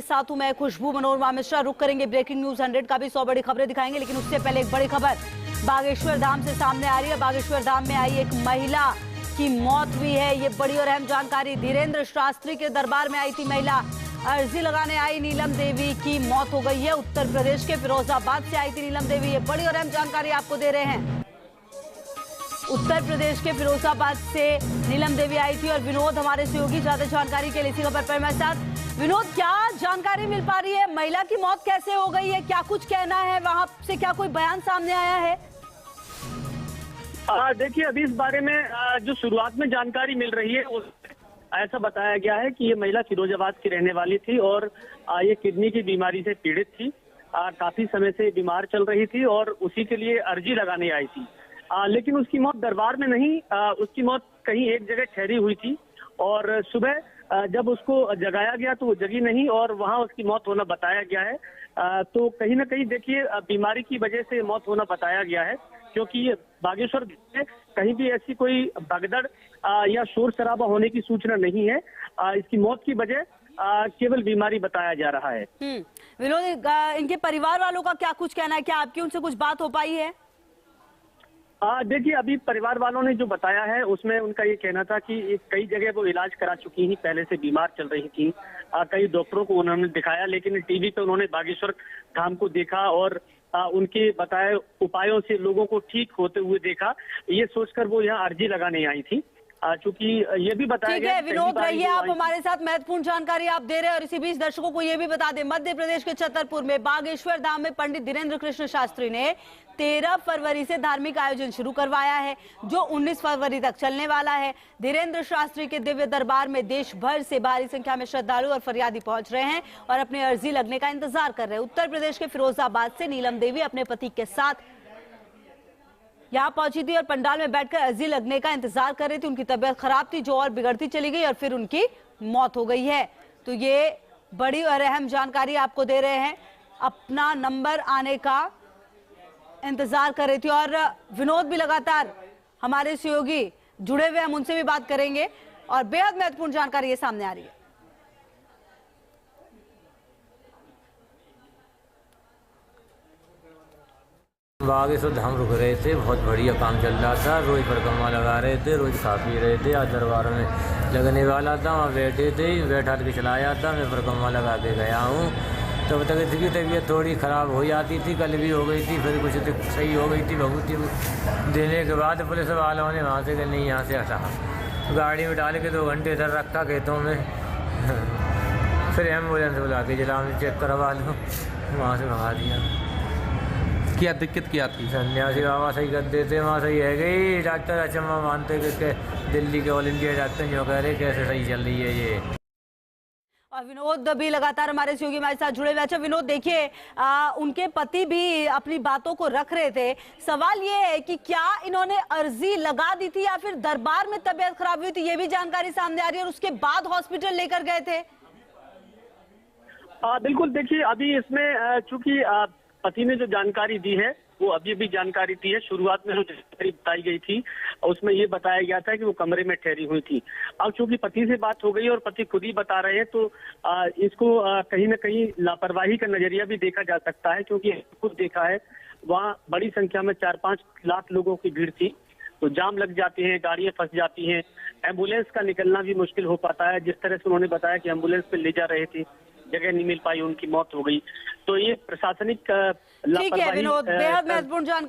आपके साथ हूं मैं खुशबू मनोरमा मिश्रा। रुक करेंगे ब्रेकिंग न्यूज 100 का भी 100 बड़ी खबरें दिखाएंगे, लेकिन उससे पहले एक बड़ी खबर बागेश्वर धाम से सामने आ रही है। बागेश्वर धाम में आई एक महिला की मौत हुई है, ये बड़ी और अहम जानकारी। धीरेन्द्र शास्त्री के दरबार में आई थी महिला, अर्जी लगाने आई नीलम देवी की मौत हो गई है। उत्तर प्रदेश के फिरोजाबाद से आई थी नीलम देवी, ये बड़ी और अहम जानकारी आपको दे रहे हैं। उत्तर प्रदेश के फिरोजाबाद से नीलम देवी आई थी और विनोद हमारे सहयोगी ज्यादा जानकारी के लिए इसी खबर पर मेरे साथ। विनोद, क्या जानकारी मिल पा रही है? महिला की मौत कैसे हो गई है, क्या कुछ कहना है वहां से, क्या कोई बयान सामने आया है? देखिए, अभी इस बारे में जो शुरुआत में जानकारी मिल रही है ऐसा बताया गया है कि ये महिला फिरोजाबाद की रहने वाली थी और ये किडनी की बीमारी से पीड़ित थी। काफी समय से बीमार चल रही थी और उसी के लिए अर्जी लगाने आई थी। लेकिन उसकी मौत दरबार में नहीं, उसकी मौत कहीं एक जगह ठहरी हुई थी और सुबह जब उसको जगाया गया तो वो जगी नहीं और वहां उसकी मौत होना बताया गया है। तो कहीं ना कहीं देखिए, बीमारी की वजह से मौत होना बताया गया है, क्योंकि बागेश्वर में कहीं भी ऐसी कोई भगदड़ या शोर शराबा होने की सूचना नहीं है। इसकी मौत की वजह केवल बीमारी बताया जा रहा है। विनोद, इनके परिवार वालों का क्या कुछ कहना है? क्या आपकी उनसे कुछ बात हो पाई है? देखिए, अभी परिवार वालों ने जो बताया है उसमें उनका ये कहना था कि कई जगह वो इलाज करा चुकी ही, पहले से बीमार चल रही थी। कई डॉक्टरों को उन्होंने दिखाया, लेकिन टीवी पे उन्होंने बागेश्वर धाम को देखा और उनके बताए उपायों से लोगों को ठीक होते हुए देखा। ये सोचकर वो यहाँ अर्जी लगाने आई थी। चूंकि ये भी बताया गया। ठीक है विनोद, रहिए आप हमारे साथ, महत्वपूर्ण जानकारी आप दे रहे हैं। और इसी बीच दर्शकों को ये भी बता दें, मध्य प्रदेश के छतरपुर में बागेश्वर धाम में पंडित धीरेन्द्र कृष्ण शास्त्री ने 13 फरवरी से धार्मिक आयोजन शुरू करवाया है, जो 19 फरवरी तक चलने वाला है। धीरेन्द्र शास्त्री के दिव्य दरबार में देश भर से भारी संख्या में श्रद्धालु और फरियादी पहुंच रहे हैं और अपनी अर्जी लगने का इंतजार कर रहे हैं। उत्तर प्रदेश के फिरोजाबाद से नीलम देवी अपने पति के साथ यहाँ पहुंची थी और पंडाल में बैठकर अर्जी लगने का इंतजार कर रही थी। उनकी तबीयत खराब थी जो और बिगड़ती चली गई और फिर उनकी मौत हो गई है। तो ये बड़ी और अहम जानकारी आपको दे रहे हैं। अपना नंबर आने का इंतजार कर रही थी और विनोद भी लगातार हमारे सहयोगी जुड़े हुए, हम उनसे भी बात करेंगे और बेहद महत्वपूर्ण जानकारी ये सामने आ रही है। बागेश्वर धाम रुक रहे थे, बहुत बढ़िया काम चल रहा था। रोज परिक्रमा लगा रहे थे, रोज खा पी रहे थे। आज दरबार में लगने वाला था, वहाँ बैठे थे, बैठा के चलाया था। मैं परिक्रमा लगा के गया हूँ। तब तक इसकी तबीयत थोड़ी ख़राब हो जाती थी, कल भी हो गई थी, फिर कुछ सही हो गई थी। भभूति देने के बाद पुलिस वालों ने वहाँ से कि नहीं, यहाँ से हटा, गाड़ी में डाल के 2 घंटे इधर रखा खेतों में। फिर एम्बुलेंस बुला के जिला में चेक करवा लो, वहाँ से भगा दिया। क्या दिक्कत क्या थी? सन्यासी बाबा सही कर देते, वहाँ सही है गई। डॉक्टर अचम्मा मानते कि दिल्ली के ऑल इंडिया डॉक्टर जो कह रहे कैसे सही चल रही है ये। और विनोद भी लगातार हमारे सहयोगी हमारे साथ जुड़े हुए। अच्छा विनोद, देखिए उनके पति भी अपनी बातों को रख रहे थे। सवाल ये है कि क्या इन्होंने अर्जी लगा दी थी या फिर दरबार में तबीयत खराब हुई थी, ये भी जानकारी सामने आ रही है, और उसके बाद हॉस्पिटल लेकर गए थे? बिल्कुल, देखिए अभी इसमें चूंकि पति ने जो जानकारी दी है वो अभी भी जानकारी दी है। शुरुआत में जो जानकारी बताई गई थी उसमें ये बताया गया था कि वो कमरे में ठहरी हुई थी। अब चूंकि पति से बात हो गई और पति खुद ही बता रहे हैं, तो इसको कहीं ना कहीं लापरवाही का नजरिया भी देखा जा सकता है, क्योंकि खुद देखा है वहाँ बड़ी संख्या में 4-5 लाख लोगों की भीड़ थी, तो जाम लग जाते हैं, गाड़ियां फंस जाती हैं, एम्बुलेंस का निकलना भी मुश्किल हो पाता है। जिस तरह से उन्होंने बताया कि एम्बुलेंस पे ले जा रहे थे, जगह नहीं मिल पाई, उनकी मौत हो गई। तो ये प्रशासनिक ठीक है विनोद, बेहद महत्वपूर्ण जानकारी।